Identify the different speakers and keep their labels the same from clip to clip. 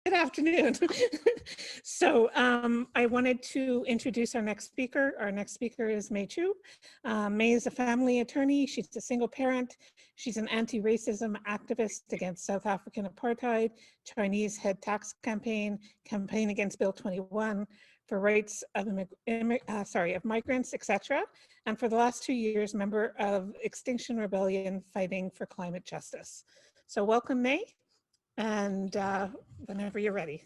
Speaker 1: Good afternoon. So I wanted to introduce our next speaker. Our next speaker is Chiu. May is a family attorney. She's a single parent. She's an anti-racism activist against South African apartheid, Chinese head tax campaign against Bill 21 for rights of migrants, etc. And for the last 2 years, member of Extinction Rebellion fighting for climate justice. So welcome, May. And whenever you're ready.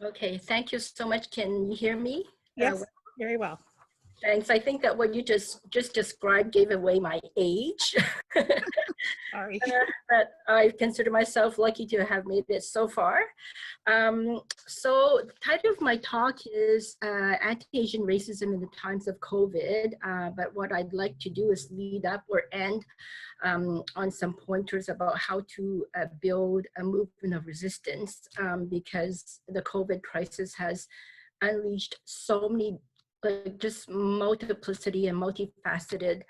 Speaker 2: Okay, thank you so much. Can you hear me?
Speaker 1: Yes, very well.
Speaker 2: Thanks. I think that what you just described gave away my age.
Speaker 1: Sorry.
Speaker 2: But I consider myself lucky to have made it so far. So the title of my talk is Anti-Asian Racism in the Times of COVID. But what I'd like to do is lead up or end on some pointers about how to build a movement of resistance because the COVID crisis has unleashed so many just multiplicity and multifaceted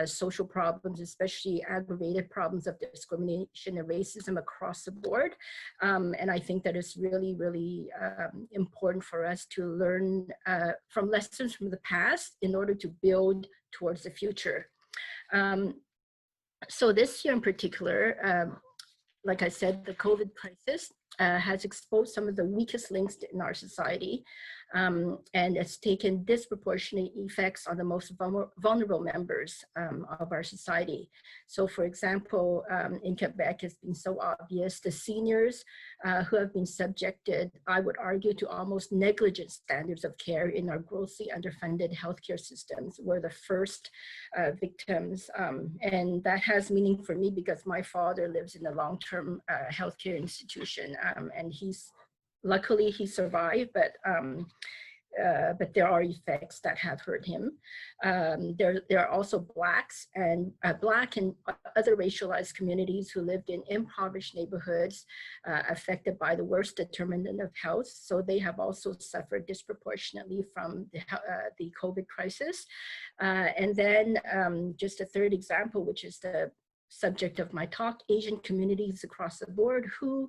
Speaker 2: social problems, especially aggravated problems of discrimination and racism across the board. And I think that it's really, really important for us to learn from lessons from the past in order to build towards the future. So this year in particular, like I said, the COVID crisis has exposed some of the weakest links in our society, and it's taken disproportionate effects on the most vulnerable members of our society. So for example, in Quebec, it's been so obvious, the seniors who have been subjected, I would argue, to almost negligent standards of care in our grossly underfunded healthcare systems were the first victims. And that has meaning for me because my father lives in a long-term healthcare institution, and luckily he survived, but there are effects that have hurt him. There are also Blacks and Black and other racialized communities who lived in impoverished neighborhoods affected by the worst determinant of health. So they have also suffered disproportionately from the COVID crisis. And then just a third example, which is the subject of my talk, Asian communities across the board who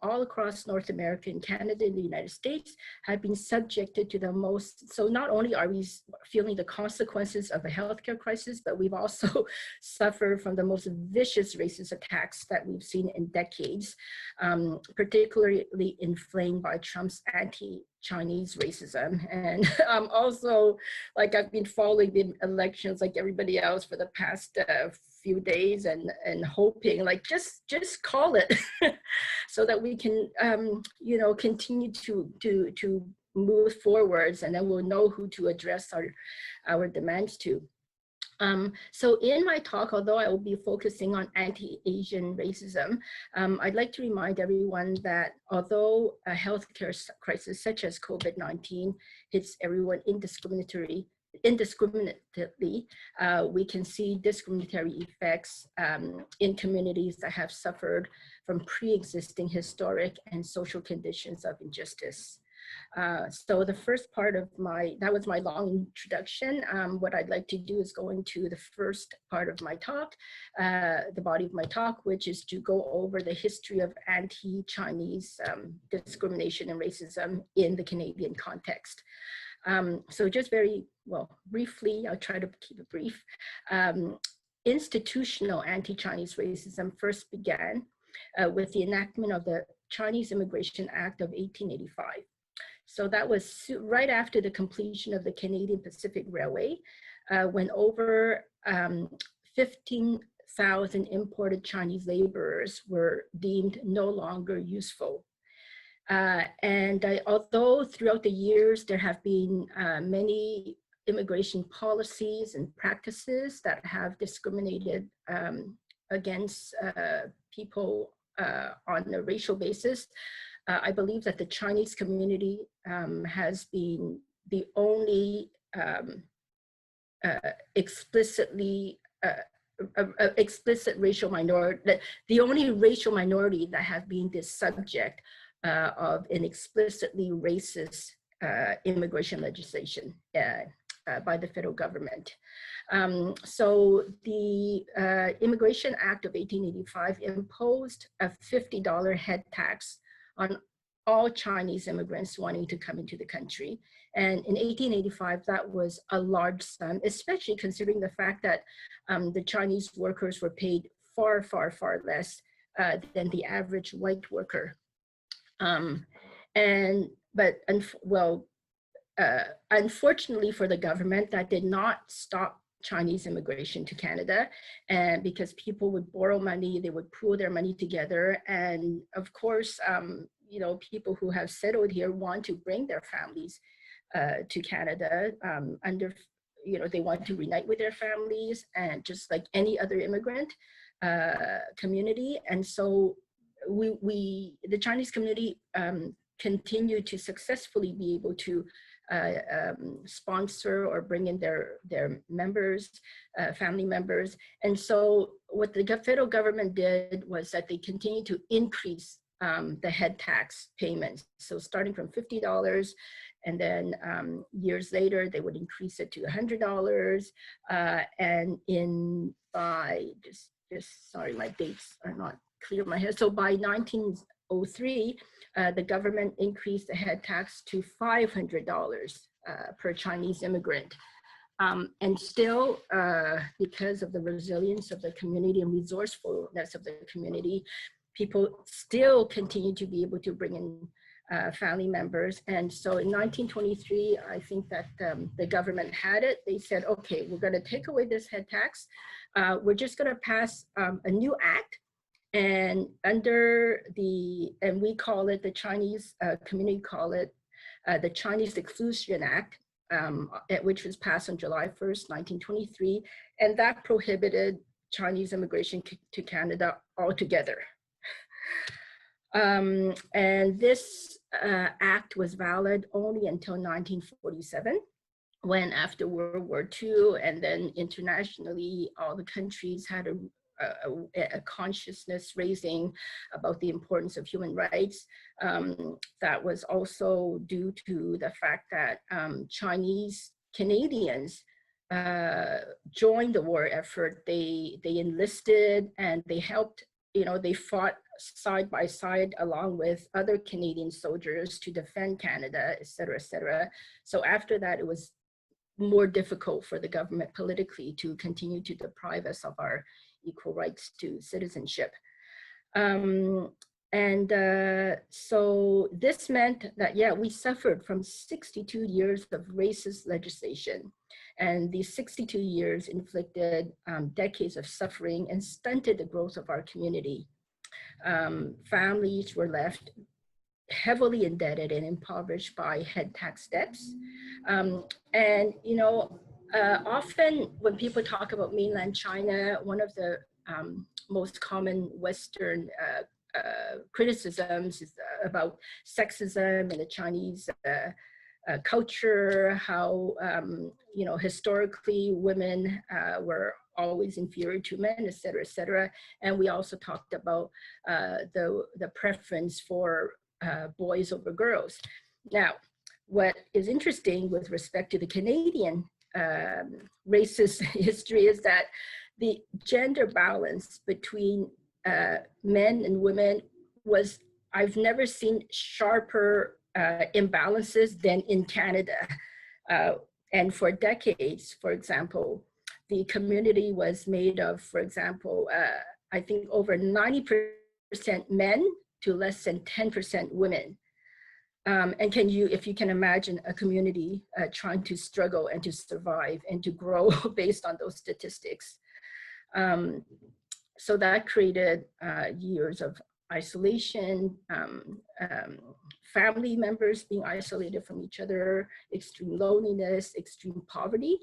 Speaker 2: all across North America and Canada and the United States have been subjected to the most, so not only are we feeling the consequences of a healthcare crisis, but we've also suffered from the most vicious racist attacks that we've seen in decades, particularly inflamed by Trump's anti-Chinese racism. And also, like, I've been following the elections like everybody else for the past few days and hoping, like, just call it so that we can continue to move forwards, and then we'll know who to address our demands to. So in my talk, although I will be focusing on anti-Asian racism, I'd like to remind everyone that although a healthcare crisis such as COVID-19 hits everyone indiscriminately, we can see discriminatory effects in communities that have suffered from pre-existing historic and social conditions of injustice. So the first part of that was my long introduction. What I'd like to do is go into the first part of my talk, the body of my talk, which is to go over the history of anti-Chinese discrimination and racism in the Canadian context. So just very, briefly, I'll try to keep it brief. Institutional anti-Chinese racism first began with the enactment of the Chinese Immigration Act of 1885. So that was right after the completion of the Canadian Pacific Railway, when over 15,000 imported Chinese laborers were deemed no longer useful. Although throughout the years there have been many immigration policies and practices that have discriminated against people on a racial basis, I believe that the Chinese community has been the only explicit racial minority, the only racial minority that have been the subject of an explicitly racist immigration legislation by the federal government. So the Immigration Act of 1885 imposed a $50 head tax on all Chinese immigrants wanting to come into the country. And in 1885, that was a large sum, especially considering the fact that the Chinese workers were paid far, far, far less than the average white worker. Unfortunately for the government, that did not stop Chinese immigration to Canada, and because people would borrow money, they would pool their money together, and of course, you know, people who have settled here want to bring their families to Canada you know, they want to reunite with their families, and just like any other immigrant community, and so the Chinese community continue to successfully be able to sponsor or bring in their members, family members. And so what the federal government did was that they continued to increase the head tax payments. So starting from $50, and then years later, they would increase it to $100. And sorry, my dates are not clear in my head. So by 1903, the government increased the head tax to $500 per Chinese immigrant. And still, because of the resilience of the community and resourcefulness of the community, people still continue to be able to bring in family members. And so in 1923, I think that the government had it. They said, okay, we're going to take away this head tax. We're just going to pass a new act. And we call it, the Chinese community call it the Chinese Exclusion Act, which was passed on July 1st, 1923. And that prohibited Chinese immigration to Canada altogether. And this act was valid only until 1947, when after World War II, and then internationally, all the countries had a consciousness raising about the importance of human rights. That was also due to the fact that Chinese Canadians joined the war effort. They enlisted and they helped, you know, they fought side by side along with other Canadian soldiers to defend Canada, et cetera, et cetera. So after that, it was more difficult for the government politically to continue to deprive us of our equal rights to citizenship. So this meant that, yeah, we suffered from 62 years of racist legislation. And these 62 years inflicted decades of suffering and stunted the growth of our community. Families were left heavily indebted and impoverished by head tax debts. And, you know, often when people talk about mainland China, one of the most common Western criticisms is about sexism and the Chinese culture, how, you know, historically women were always inferior to men, et cetera, et cetera. And we also talked about the preference for boys over girls. Now, what is interesting with respect to the Canadian racist history is that the gender balance between men and women was, I've never seen sharper imbalances than in Canada. And for decades, for example, the community was made of, for example, I think over 90% men to less than 10% women. And if you can imagine a community trying to struggle and to survive and to grow based on those statistics. So that created years of isolation, family members being isolated from each other, extreme loneliness, extreme poverty,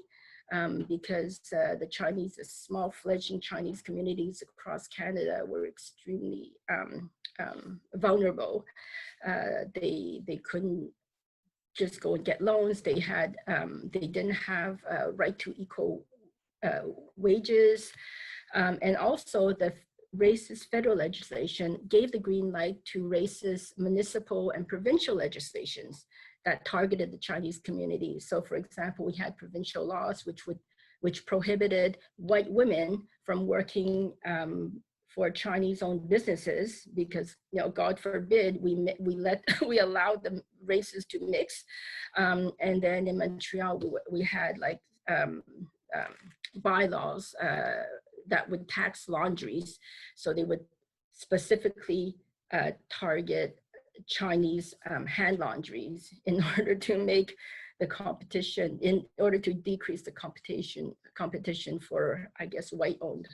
Speaker 2: because the Chinese, the small fledgling Chinese communities across Canada were extremely vulnerable. They couldn't just go and get loans. They didn't have a right to equal wages. And also the racist federal legislation gave the green light to racist municipal and provincial legislations that targeted the Chinese community. So for example, we had provincial laws which prohibited white women from working for Chinese-owned businesses because, you know, God forbid we allowed the races to mix. And then in Montreal, we had like bylaws that would tax laundries. So they would specifically target Chinese hand laundries in order to make the competition, in order to decrease the competition for, I guess, white-owned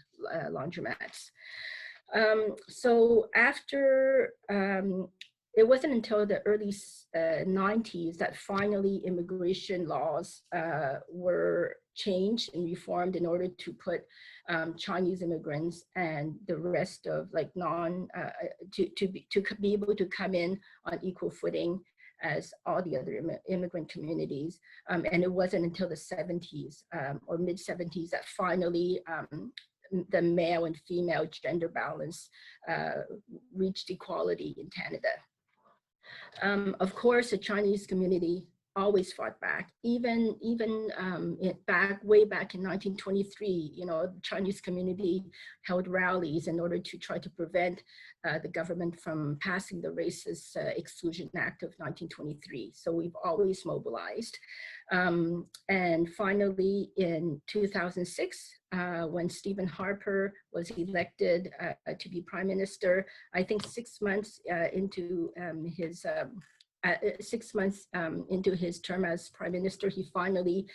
Speaker 2: laundromats. So after, it wasn't until the early 90s that finally immigration laws were changed and reformed in order to put Chinese immigrants and the rest of like to be able to come in on equal footing as all the other immigrant communities. And it wasn't until the 70s or mid 70s that finally the male and female gender balance reached equality in Canada. Of course, the Chinese community always fought back, even way back in 1923, you know, the Chinese community held rallies in order to try to prevent the government from passing the Racist Exclusion Act of 1923. So we've always mobilized. And finally, in 2006, when Stephen Harper was elected to be Prime Minister, I think 6 months into his 6 months into his term as Prime Minister, he finally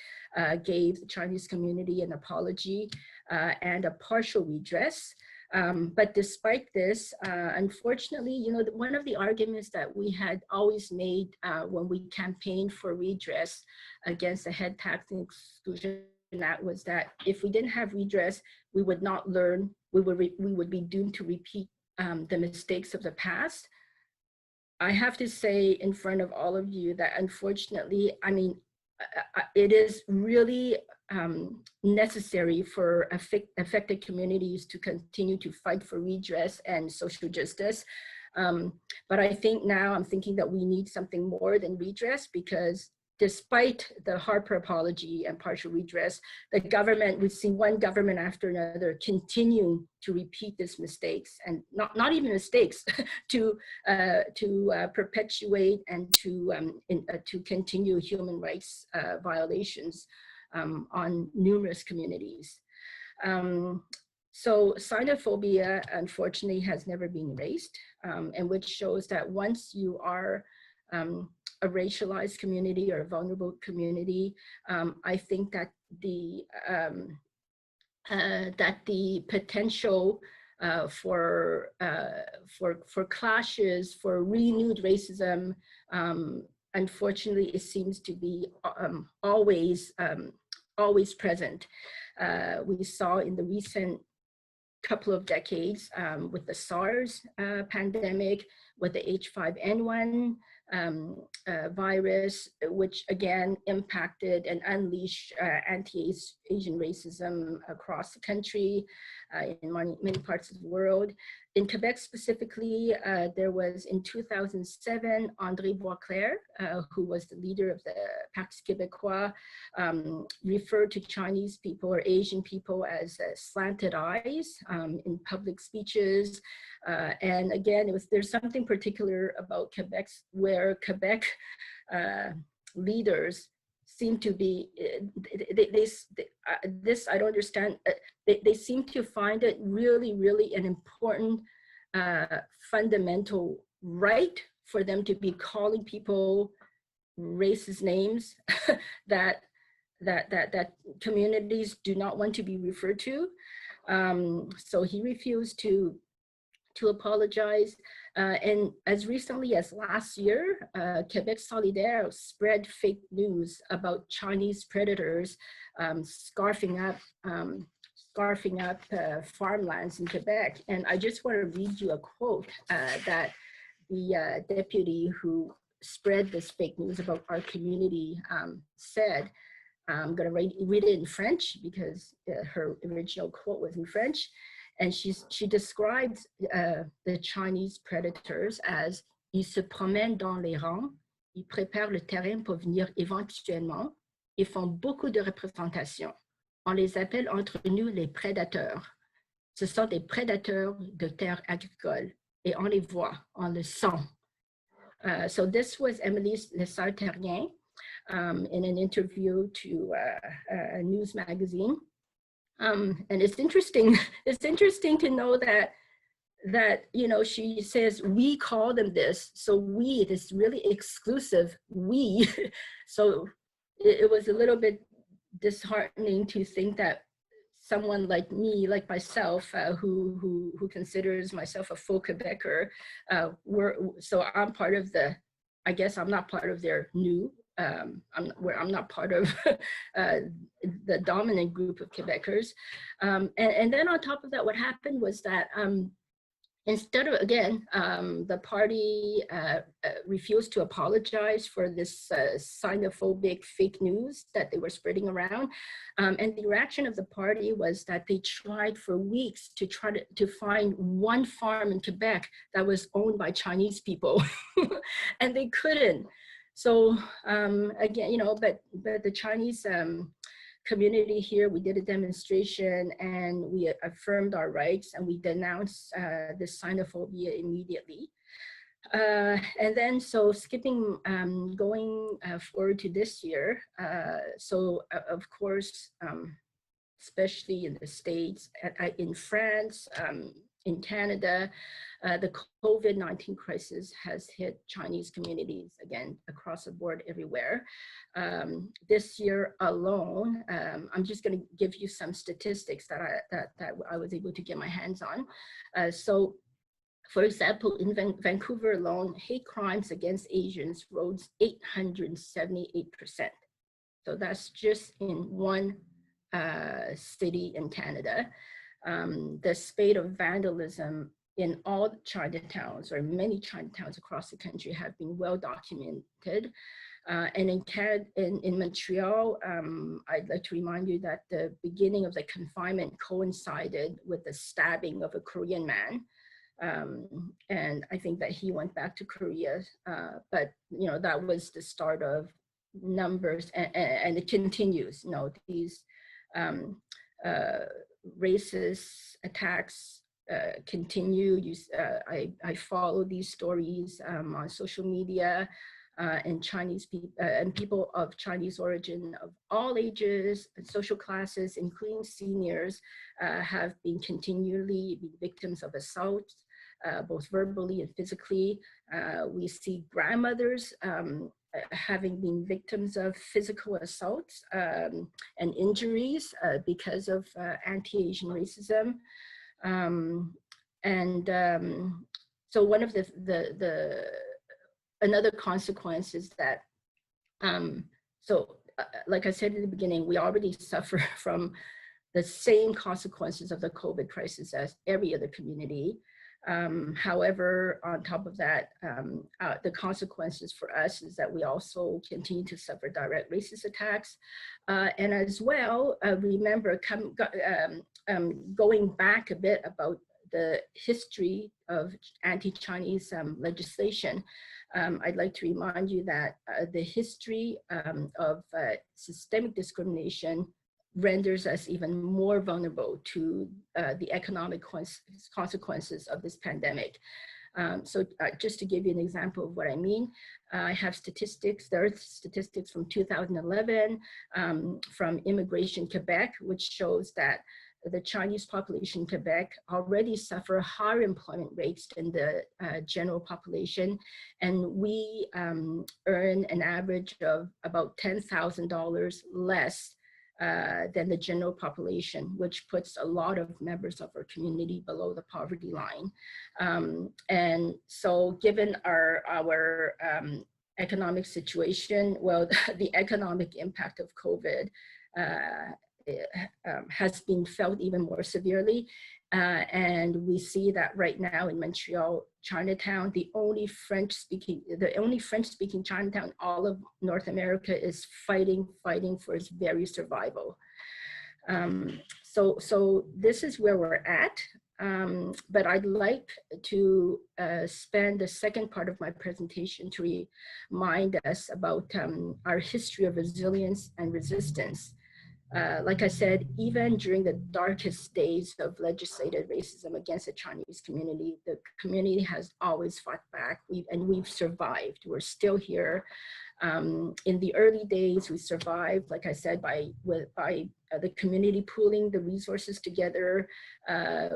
Speaker 2: gave the Chinese community an apology and a partial redress. But despite this, unfortunately, you know, one of the arguments that we had always made when we campaigned for redress against the head tax and exclusion act was that if we didn't have redress, we would not learn, we would be doomed to repeat the mistakes of the past. I have to say in front of all of you that unfortunately, I mean, it is really necessary for affected communities to continue to fight for redress and social justice. But I think now I'm thinking that we need something more than redress, because despite the Harper apology and partial redress, the government, we've seen one government after another continue to repeat these mistakes, and not even mistakes, to perpetuate and to continue human rights violations on numerous communities. So xenophobia, unfortunately, has never been erased, and which shows that once you are a racialized community or a vulnerable community, I think that the potential for clashes, for renewed racism, unfortunately, it seems to be always present. We saw in the recent couple of decades with the SARS pandemic, with the H5N1 virus, which again impacted and unleashed anti-Asian racism across the country, in many parts of the world. In Quebec specifically, there was in 2007, André Boisclair, who was the leader of the Parti Québécois, referred to Chinese people or Asian people as slanted eyes in public speeches. And again, there's something particular about Quebec, where Quebec leaders seem to be, this I don't understand, they seem to find it really, really an important fundamental right for them to be calling people racist names that communities do not want to be referred to. So he refused to apologize. And as recently as last year, Quebec Solidaire spread fake news about Chinese predators scarfing up farmlands in Quebec. And I just want to read you a quote that the deputy who spread this fake news about our community said. I'm going to read it in French because her original quote was in French. And she described the Chinese predators as « Ils se promènent dans les rangs, ils préparent le terrain pour venir éventuellement, ils font beaucoup de représentations. On les appelle entre nous les prédateurs. ce sont des prédateurs de terres agricoles et on les voit, on le sent. So this was Emily Lessard-Terrien in an interview to a news magazine. And it's interesting to know that, you know, she says, we call them this. So we, it is really exclusive, we. So it was a little bit disheartening to think that someone like me, like myself, who considers myself a faux Quebecer, so I'm part of the, I guess I'm not part of their new, I'm not part of the dominant group of Quebecers. And then on top of that, what happened was that instead of, again, the party refused to apologize for this xenophobic fake news that they were spreading around. And the reaction of the party was that they tried for weeks to try to find one farm in Quebec that was owned by Chinese people, and they couldn't. So again, you know, but the Chinese community here, we did a demonstration and we affirmed our rights and we denounced this xenophobia immediately. And then, so skipping, going forward to this year, so of course, especially in the States, in France, in Canada, the COVID-19 crisis has hit Chinese communities, again, across the board everywhere. This year alone, I'm just going to give you some statistics that I was able to get my hands on. So, for example, in Vancouver alone, hate crimes against Asians rose 878%. So that's just in one city in Canada. The spate of vandalism in all Chinatowns, or many Chinatowns across the country, have been well documented. And in Montreal, I'd like to remind you that the beginning of the confinement coincided with the stabbing of a Korean man. And I think that he went back to Korea, but you know, that was the start of numbers, and it continues. You know, these racist attacks continue. I follow these stories on social media, and Chinese people and people of Chinese origin of all ages and social classes, including seniors, have been continually victims of assault, both verbally and physically. We see grandmothers having been victims of physical assaults and injuries because of anti-Asian racism. So one of another consequence is that, like I said in the beginning, we already suffer from the same consequences of the COVID crisis as every other community. However, on top of that, the consequences for us is that we also continue to suffer direct racist attacks. And as well, remember, going back a bit about the history of anti-Chinese legislation, I'd like to remind you that the history of systemic discrimination renders us even more vulnerable to the economic consequences of this pandemic. So just to give you an example of what I mean, I have statistics. There are statistics from 2011 from Immigration Quebec, which shows that the Chinese population in Quebec already suffer higher employment rates than the general population. And we earn an average of about $10,000 less than the general population, which puts a lot of members of our community below the poverty line. And so given our economic situation, well, the economic impact of COVID has been felt even more severely. And we see that right now in Montreal, Chinatown, the only French-speaking Chinatown in all of North America is fighting for its very survival. So this is where we're at. But I'd like to spend the second part of my presentation to remind us about our history of resilience and resistance. Like I said, even during the darkest days of legislated racism against the Chinese community, the community has always fought back, and we've survived. We're still here. In the early days, we survived, like I said, by the community pooling the resources together.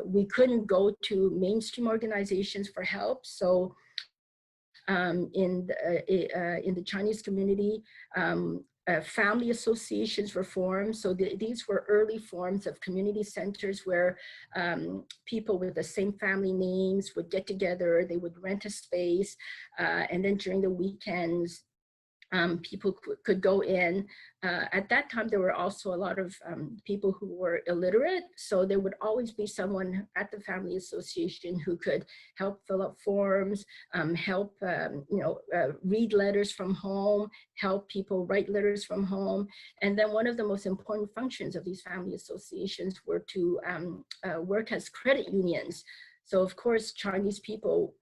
Speaker 2: We couldn't go to mainstream organizations for help, so in the Chinese community, family associations were formed. So these were early forms of community centers where people with the same family names would get together, they would rent a space, and then during the weekends, people could go in. At that time, there were also a lot of people who were illiterate. So there would always be someone at the family association who could help fill up forms, help read letters from home, help people write letters from home. And then one of the most important functions of these family associations were to work as credit unions. So of course, Chinese people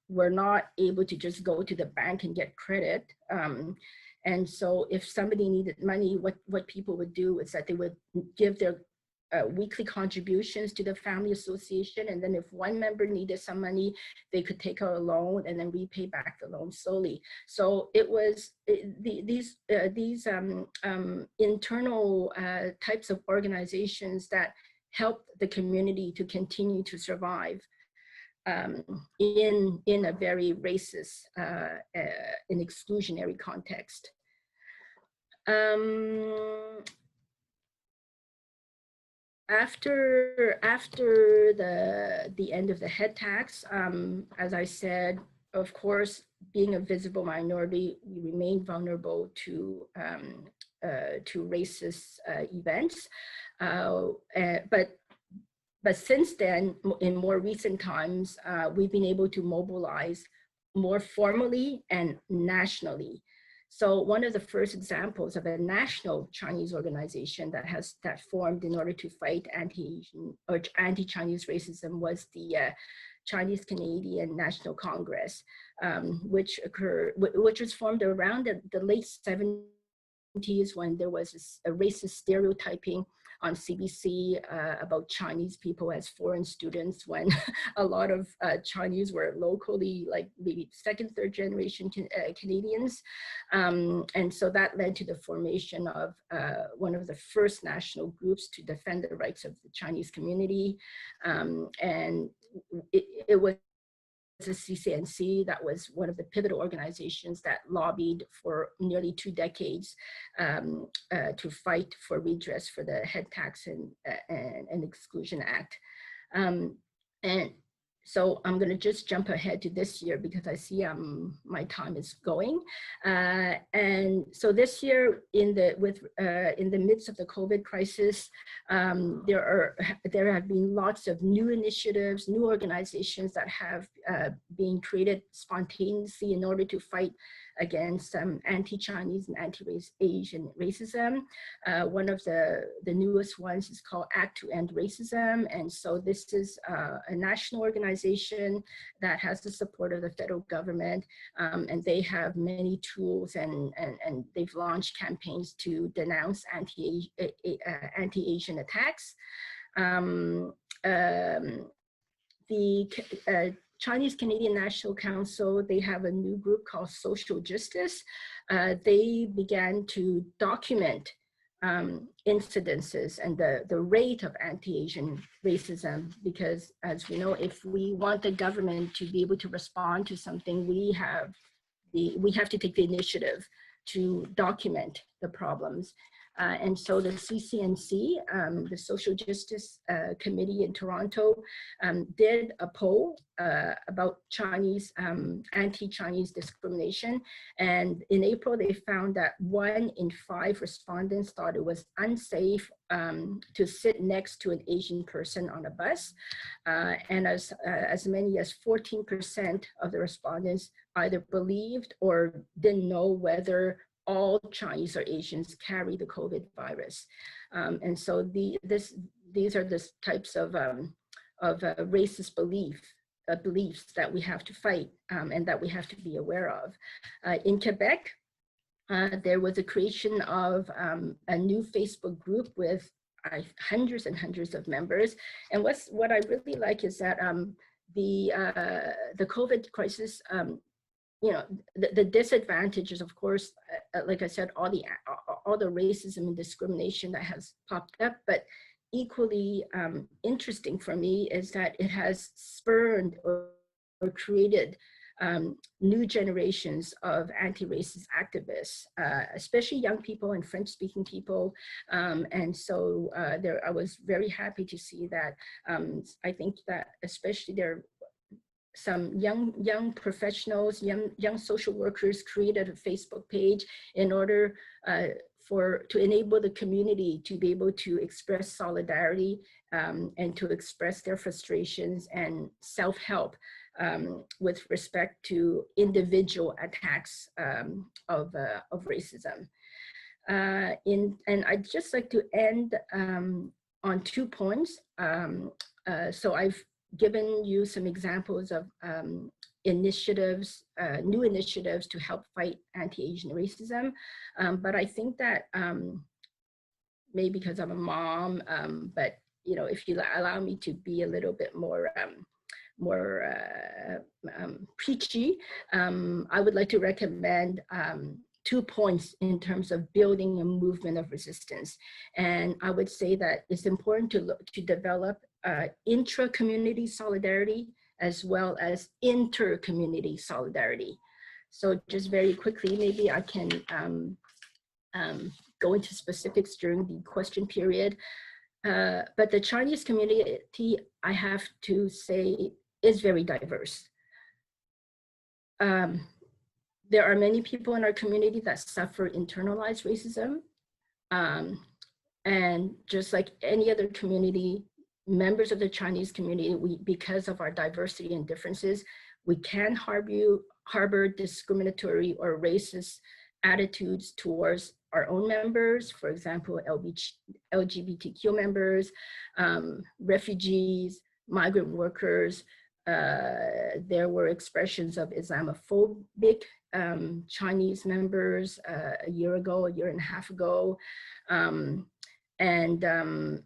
Speaker 2: were not able to just go to the bank and get credit. And so if somebody needed money, what people would do is that they would give their weekly contributions to the family association. And then if one member needed some money, they could take out a loan and then repay back the loan slowly. So it was these internal types of organizations that helped the community to continue to survive in a very racist and exclusionary context. After the end of the head tax, as I said, of course, being a visible minority, we remain vulnerable to racist events. But since then, in more recent times, we've been able to mobilize more formally and nationally. So one of the first examples of a national Chinese organization that formed in order to fight anti-Asian or anti-Chinese racism was the Chinese Canadian National Congress, which was formed around the late 70s when there was a racist stereotyping on CBC about Chinese people as foreign students, when a lot of Chinese were locally, like maybe second, third generation Canadians. And so that led to the formation of one of the first national groups to defend the rights of the Chinese community. And it was the CCNC that was one of the pivotal organizations that lobbied for nearly 2 decades to fight for redress for the Head Tax and Exclusion Act. And so I'm going to just jump ahead to this year because I see my time is going. And so this year, in the midst of the COVID crisis, there have been lots of new initiatives, new organizations that have been created spontaneously in order to fight against anti-Chinese and anti-Asian racism. One of the newest ones is called Act to End Racism. And so this is a national organization that has the support of the federal government. And they have many tools and they've launched campaigns to denounce anti-Asian attacks. The Chinese Canadian National Council, they have a new group called Social Justice. They began to document incidences and the rate of anti-Asian racism, because as we know, if we want the government to be able to respond to something, we have to take the initiative to document the problems. And so the CCNC, the Social Justice Committee in Toronto, did a poll about Chinese, anti-Chinese discrimination. And in April, they found that 1 in 5 respondents thought it was unsafe to sit next to an Asian person on a bus. And as many as 14% of the respondents either believed or didn't know whether all Chinese or Asians carry the COVID virus. And so these are the types of racist beliefs that we have to fight and that we have to be aware of. In Quebec, there was a creation of a new Facebook group with hundreds and hundreds of members. And what I really like is that the COVID crisis, you know, the disadvantages, of course, like I said, all the racism and discrimination that has popped up, but equally interesting for me is that it has spurred or created new generations of anti-racist activists, especially young people and French-speaking people. And so I was very happy to see that. I think that especially there some young professionals, young social workers created a Facebook page in order to enable the community to be able to express solidarity and to express their frustrations and self-help with respect to individual attacks of racism. And I'd just like to end on 2 points. So I've given you some examples of initiatives, new initiatives to help fight anti-Asian racism. But I think that maybe because I'm a mom, but you know, if you allow me to be a little bit more preachy, I would like to recommend 2 points in terms of building a movement of resistance. And I would say that it's important to develop intra-community solidarity as well as inter-community solidarity. So just very quickly, maybe I can go into specifics during the question period. But the Chinese community, I have to say, is very diverse. There are many people in our community that suffer internalized racism. And just like any other community, members of the Chinese community, because of our diversity and differences, we can harbor discriminatory or racist attitudes towards our own members, for example, LGBTQ members, refugees, migrant workers. There were expressions of Islamophobic Chinese members a year and a half ago.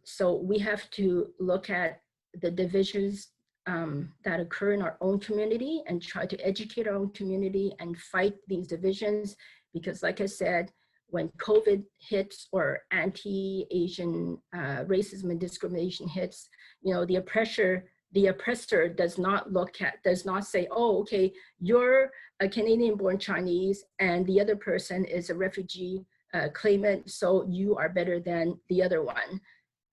Speaker 2: So we have to look at the divisions that occur in our own community and try to educate our own community and fight these divisions. Because like I said, when COVID hits or anti-Asian racism and discrimination hits, you know, the oppressor does not say, oh, okay, you're a Canadian-born Chinese and the other person is a refugee claimant, so you are better than the other one.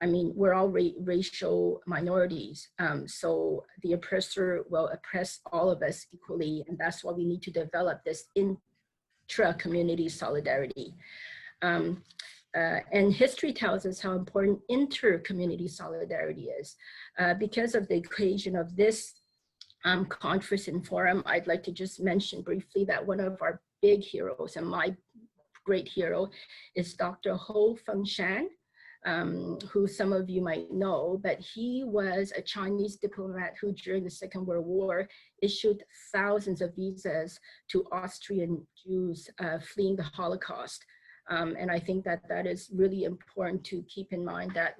Speaker 2: I mean, we're all racial minorities, so the oppressor will oppress all of us equally, and that's why we need to develop this intra-community solidarity. And history tells us how important inter-community solidarity is. Because of the occasion of this conference and forum, I'd like to just mention briefly that one of our big heroes and my great hero is Dr. Ho Fengshan, who some of you might know, but he was a Chinese diplomat who during the Second World War issued thousands of visas to Austrian Jews fleeing the Holocaust. And I think that that is really important to keep in mind that,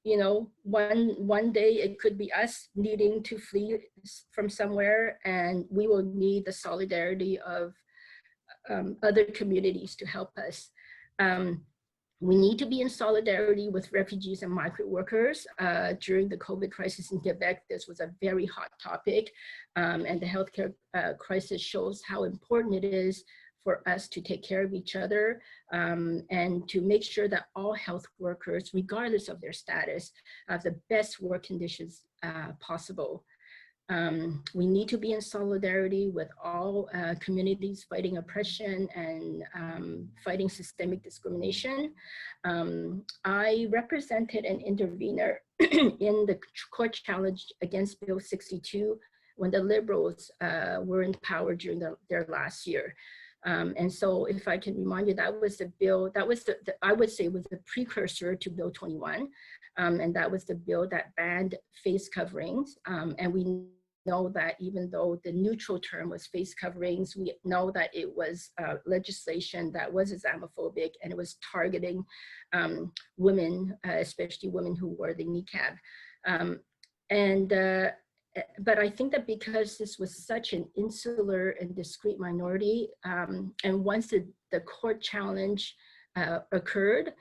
Speaker 2: you know, one day it could be us needing to flee from somewhere, and we will need the solidarity of other communities to help us. We need to be in solidarity with refugees and migrant workers. During the COVID crisis in Quebec, this was a very hot topic, and the healthcare crisis shows how important it is for us to take care of each other and to make sure that all health workers, regardless of their status, have the best work conditions possible. We need to be in solidarity with all communities fighting oppression and fighting systemic discrimination. I represented an intervener in the court challenge against Bill 62 when the Liberals were in power during their last year. And so if I can remind you, that was the bill, that was I would say was the precursor to Bill 21. And that was the bill that banned face coverings. And we know that even though the neutral term was face coverings, we know that it was legislation that was Islamophobic, and it was targeting women, especially women who wore the niqab. But I think that because this was such an insular and discrete minority, and once the court challenge occurred,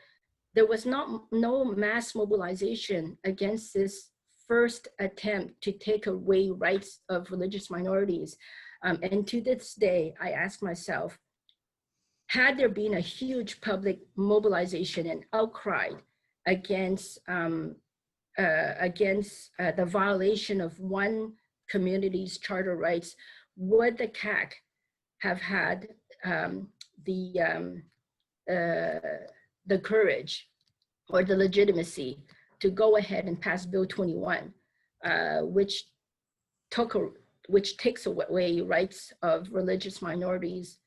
Speaker 2: there was no mass mobilization against this first attempt to take away rights of religious minorities. And to this day, I ask myself, had there been a huge public mobilization and outcry against the violation of one community's charter rights, would the CAC have had the courage or the legitimacy to go ahead and pass Bill 21, which takes away rights of religious minorities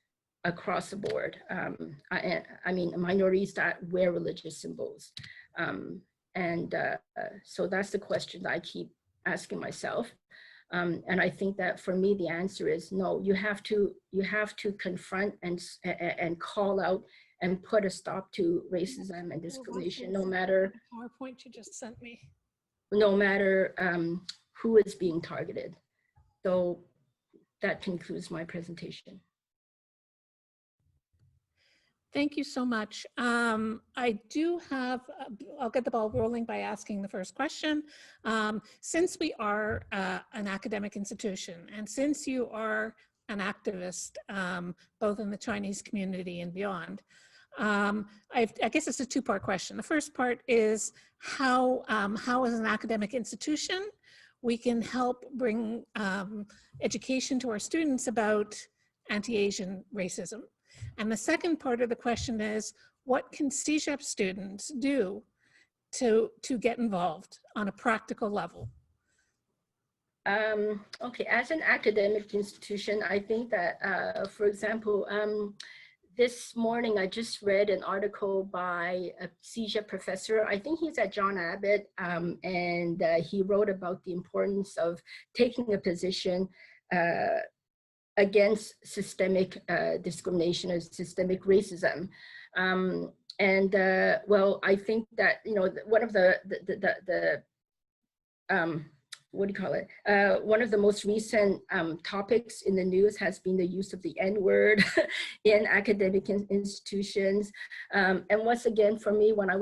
Speaker 2: across the board. I mean, minorities that wear religious symbols. So that's the question that I keep asking myself. And I think that for me, the answer is no. You have to confront and call out and put a stop to racism and discrimination, no matter
Speaker 1: PowerPoint you just sent me.
Speaker 2: No matter who is being targeted. So that concludes my presentation.
Speaker 1: Thank you so much. I do have, I'll get the ball rolling by asking the first question. Since we are an academic institution, and since you are an activist, both in the Chinese community and beyond, I guess it's a two-part question. The first part is how as an academic institution, we can help bring education to our students about anti-Asian racism. And the second part of the question is, what can CEGEP students do to get involved on a practical level?
Speaker 2: Okay, as an academic institution, I think that, for example, this morning I just read an article by a CEGEP professor. I think he's at John Abbott, and he wrote about the importance of taking a position against systemic discrimination or systemic racism. Well, I think that, you know, one of what do you call it? One of the most recent topics in the news has been the use of the N-word in academic institutions. And once again, for me, when I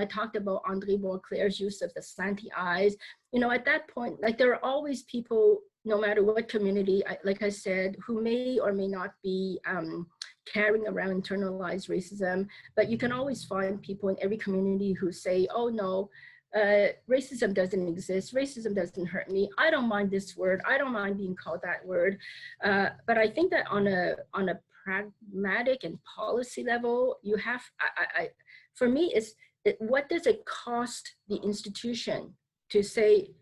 Speaker 2: talked about André Beauclerc's use of the slanty eyes, you know, at that point, like, there are always people, no matter what community, like I said, who may or may not be carrying around internalized racism, but you can always find people in every community who say, oh no, racism doesn't exist, racism doesn't hurt me, I don't mind this word, I don't mind being called that word. But I think that on a pragmatic and policy level, you have, for me, what does it cost the institution to say,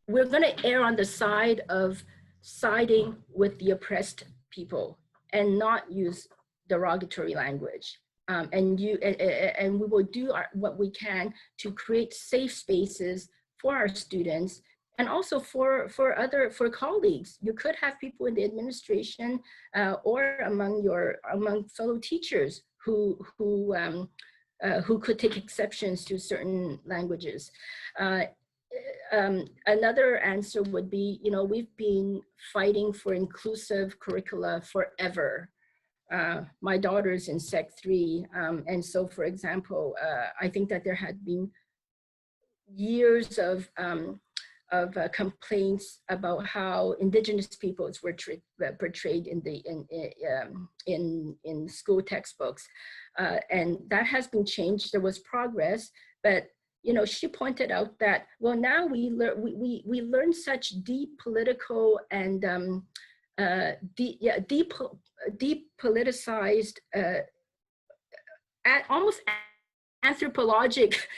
Speaker 2: we're going to err on the side of siding with the oppressed people and not use derogatory language. And we will do what we can to create safe spaces for our students and also for colleagues. You could have people in the administration or among fellow teachers who could take exceptions to certain languages. Another answer would be, you know, we've been fighting for inclusive curricula forever. My daughter's in Sec 3, and so, for example, I think that there had been years of complaints about how Indigenous peoples were portrayed in school textbooks, and that has been changed. There was progress, but you know, she pointed out that, well, now we learn such deep political and deep politicized, almost anthropologic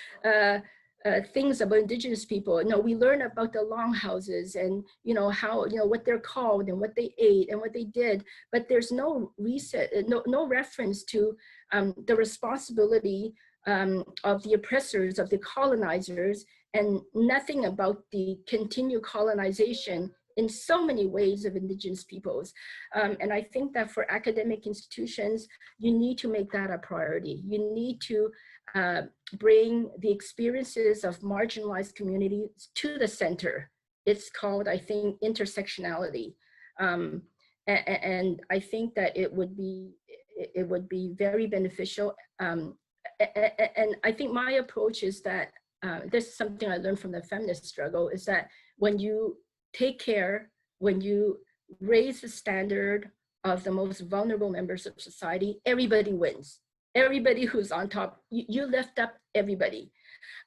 Speaker 2: things about Indigenous people. You know, we learn about the longhouses and, you know, how, you know, what they're called and what they ate and what they did, but there's no reference to the responsibility of the oppressors, of the colonizers, and nothing about the continued colonization in so many ways of indigenous peoples. And I think that for academic institutions, you need to make that a priority. You need to bring the experiences of marginalized communities to the center. It's called, I think, intersectionality. And I think that it would be very beneficial. And I think my approach is that this is something I learned from the feminist struggle, is that when you take care, when you raise the standard of the most vulnerable members of society, everybody wins. Everybody who's on top, you lift up everybody.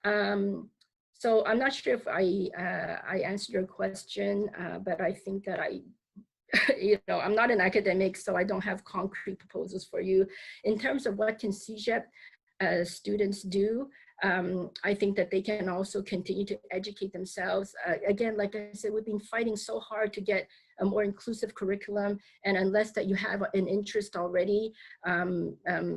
Speaker 2: So I'm not sure if I answered your question, but I think that I'm not an academic, so I don't have concrete proposals for you. In terms of what can CEGEP students do, I think that they can also continue to educate themselves. Again, like I said, we've been fighting so hard to get a more inclusive curriculum, and unless that you have an interest already,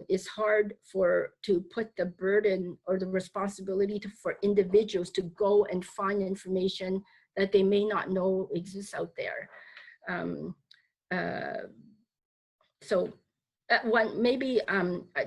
Speaker 2: it's hard to put the burden or the responsibility for individuals to go and find information that they may not know exists out there.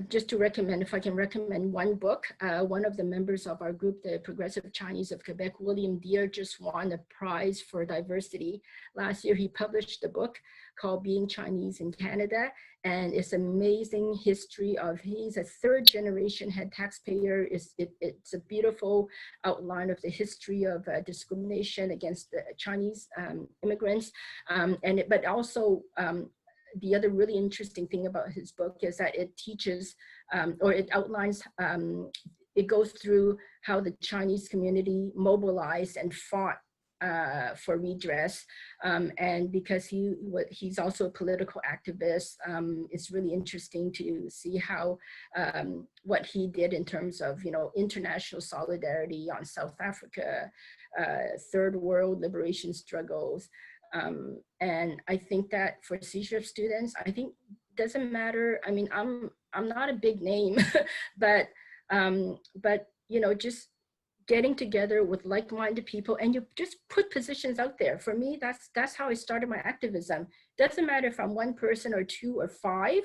Speaker 2: Just to recommend, if I can recommend one book, one of the members of our group, the Progressive Chinese of Quebec, William Deere, just won a prize for diversity. Last year, he published a book called Being Chinese in Canada, and it's an amazing history of, he's a third generation head taxpayer. It's a beautiful outline of the history of discrimination against the Chinese immigrants, but also the other really interesting thing about his book is that it teaches, or it outlines, it goes through how the Chinese community mobilized and fought for redress. And because he's also a political activist, it's really interesting to see how, what he did in terms of, international solidarity on South Africa, third world liberation struggles. And I think that for CEGEP students, I think doesn't matter. I mean, I'm not a big name, but just getting together with like-minded people, and you just put positions out there. For me, that's how I started my activism. Doesn't matter if I'm one person or two or five.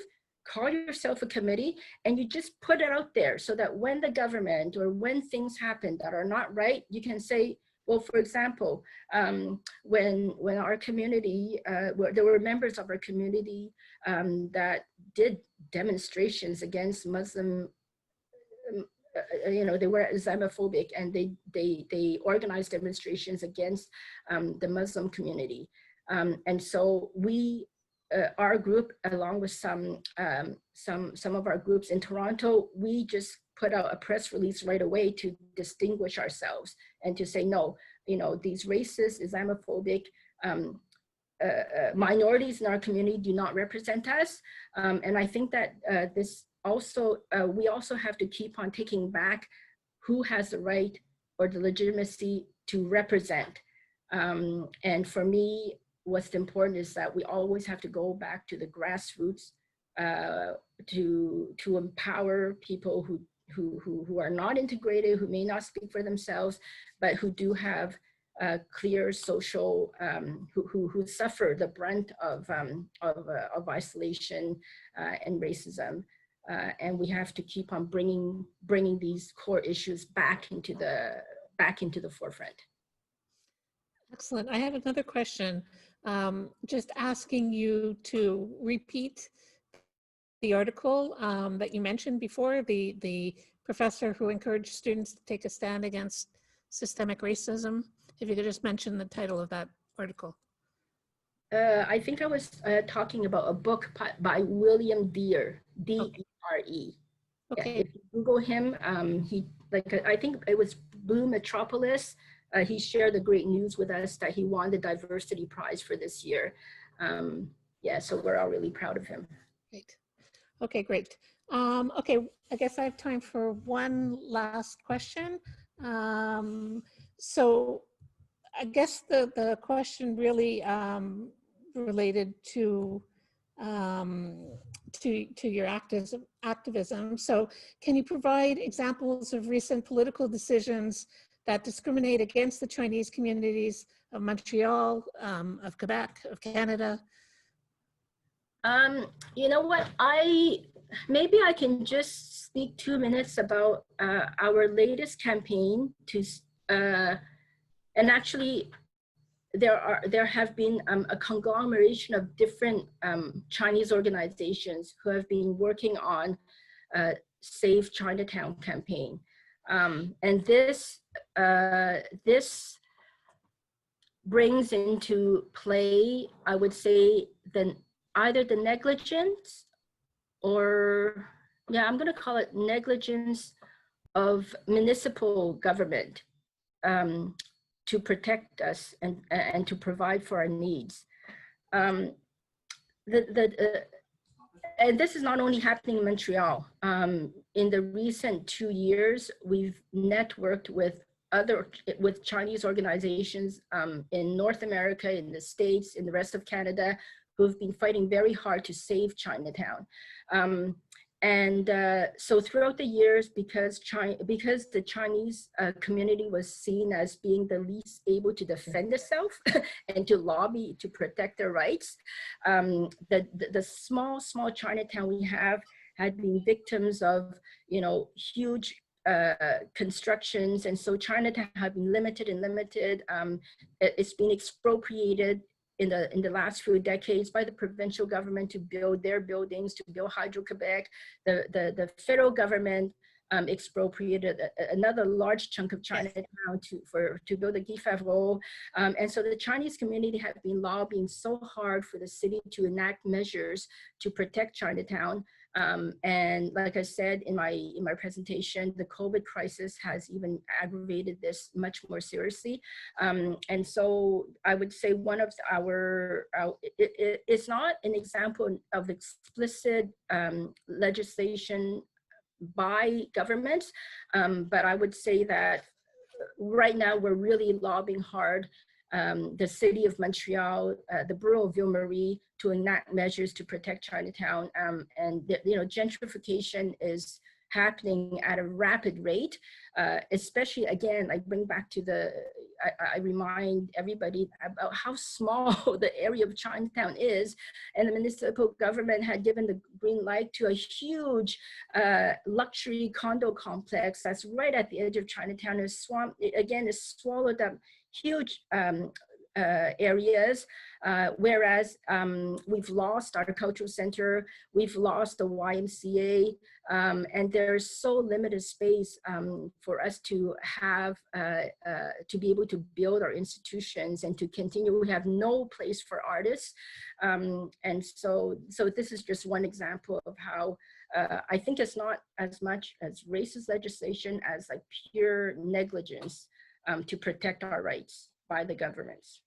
Speaker 2: Call yourself a committee, and you just put it out there so that when the government or when things happen that are not right, you can say, well, for example, when our community, there were members of our community that did demonstrations against Muslim, they were Islamophobic, and they organized demonstrations against the Muslim community. And so we, our group, along with some of our groups in Toronto, we just put out a press release right away to distinguish ourselves and to say, no, these racist, Islamophobic minorities in our community do not represent us. And I think that this also, we also have to keep on taking back who has the right or the legitimacy to represent. And for me, what's important is that we always have to go back to the grassroots to empower people who are not integrated, who may not speak for themselves, but who do have clear social, who suffer the brunt of isolation and racism. And we have to keep on bringing these core issues back into the forefront.
Speaker 1: Excellent. I have another question. Just asking you to repeat the article that you mentioned before, the professor who encouraged students to take a stand against systemic racism. If you could just mention the title of that article.
Speaker 2: I think I was talking about a book by William Deere, D-E-R-E.
Speaker 1: Okay.
Speaker 2: Yeah, if you Google him, I think it was Blue Metropolis. He shared the great news with us that he won the diversity prize for this year. Yeah, so we're all really proud of him.
Speaker 1: Great. Okay, great. Okay, I guess I have time for one last question. So I guess the question really related to your activism. So can you provide examples of recent political decisions that discriminate against the Chinese communities of Montreal, of Quebec, of Canada?
Speaker 2: You know what, maybe I can just speak 2 minutes about our latest campaign to, and actually there have been a conglomeration of different Chinese organizations who have been working on Save Chinatown campaign. And this brings into play, I would say, either the negligence or, yeah, I'm gonna call it negligence of municipal government to protect us and to provide for our needs. And this is not only happening in Montreal. In the recent 2 years, we've networked with Chinese organizations in North America, in the States, in the rest of Canada, who've been fighting very hard to save Chinatown. So throughout the years, because the Chinese community was seen as being the least able to defend itself and to lobby to protect their rights, the small Chinatown we have had been victims of, you know, huge constructions, and so Chinatown have been limited. It's been expropriated in the last few decades by the provincial government to build their buildings, to build Hydro-Quebec. The federal government expropriated another large chunk of Chinatown to build the Guy Favreau. And so the Chinese community have been lobbying so hard for the city to enact measures to protect Chinatown. And like I said in my presentation, the COVID crisis has even aggravated this much more seriously. And so I would say one of it's not an example of explicit legislation by governments, but I would say that right now we're really lobbying hard the city of Montreal, the borough of Ville-Marie, to enact measures to protect Chinatown. And you know, gentrification is happening at a rapid rate, especially, again, I bring back to I remind everybody about how small the area of Chinatown is, and the municipal government had given the green light to a huge luxury condo complex that's right at the edge of Chinatown. Is swallowed up huge areas, whereas we've lost our cultural center, we've lost the YMCA, and there's so limited space for us to have, to be able to build our institutions and to continue. We have no place for artists. And so this is just one example of how I think it's not as much as racist legislation as like pure negligence to protect our rights by the governments.